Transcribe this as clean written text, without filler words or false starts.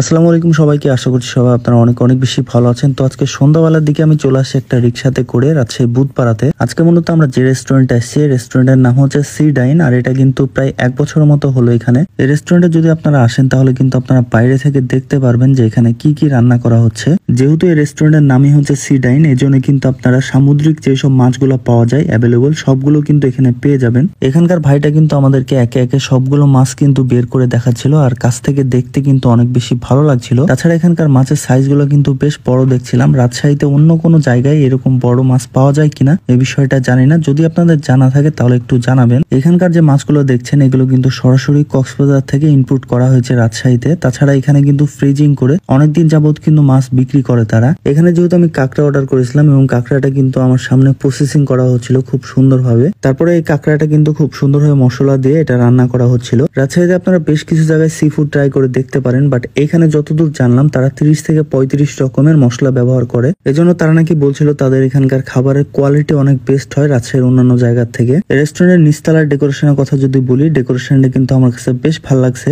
আসসালামু আলাইকুম সবাইকে। আশা করছি সবাই আপনারা অনেক অনেক বেশি ভালো আছেন। তো আজকে সন্ধ্যাবেলার দিকে আমি চলে আসি একটা রিক্সাতে করে রাজশাহী বুধপাড়াতে। আজকে মূলত আমরা যে রেস্টুরেন্টে আসছি, রেস্টুরেন্টের নাম হচ্ছে সি ডাইন, আর এটা কিন্তু প্রায় 1 বছরের মতো হলো এখানে। এই রেস্টুরেন্টে যদি আপনারা আসেন তাহলে কিন্তু আপনারা বাইরে থেকে দেখতে পারবেন যে এখানে কি কি রান্না করা হচ্ছে। যেহেতু এই রেস্টুরেন্টের নামই হচ্ছে সি ডাইন, এই জন্য কিন্তু আপনারা সামুদ্রিক যেসব মাছগুলো পাওয়া যায় অ্যাভেলেবল সবগুলো কিন্তু এখানে পেয়ে যাবেন। এখানকার ভাইটা কিন্তু আমাদেরকে একে একে সবগুলো মাছ কিন্তু বের করে দেখাচ্ছিল, আর কাছ থেকে দেখতে কিন্তু অনেক বেশি ভালো লাগছিল। তাছাড়া এখানকার মাছের সাইজ গুলো কিন্তু বেশ বড় দেখছিলাম। রাজশাহীতে অন্য কোনো জায়গায় এরকম বড় মাছ পাওয়া যায় কিনা এই বিষয়টা জানি না, যদি আপনাদের জানা থাকে তাহলে একটু জানাবেন। এখানকার যে মাছগুলো দেখছেন এগুলো কিন্তু সরাসরি কক্সবাজার থেকে ইনপুট করা হয়েছে রাজশাহীতে। তাছাড়া এখানে কিন্তু ফ্রিজিং করে অনেকদিন যাবত কিন্তু মাছ বিক্রি করে তারা। এখানে যেহেতু আমি কাঁকড়া অর্ডার করেছিলাম এবং কাঁকড়াটা কিন্তু আমার সামনে প্রসেসিং করা হচ্ছিল খুব সুন্দরভাবে। তারপরে এই কাঁকড়াটা কিন্তু খুব সুন্দরভাবে মশলা দিয়ে এটা রান্না করা হচ্ছিল। রাজশাহীতে আপনারা বেশ কিছু জায়গায় সি ফুড ট্রাই করে দেখতে পারেন, বাট এখানে যতদূর জানলাম তারা 30 থেকে 35 রকমের মশলা ব্যবহার করে। এজন্য তারা নাকি বলছিল তাদের এখানকার খাবারের কোয়ালিটি অনেক বেস্ট হয় রাজশাহীর অন্যান্য জায়গা থেকে। রেস্টুরেন্টের নিচতলার ডেকোরেশনের কথা যদি বলি, ডেকোরেশনটা কিন্তু আমার কাছে বেশ ভালো লাগছে।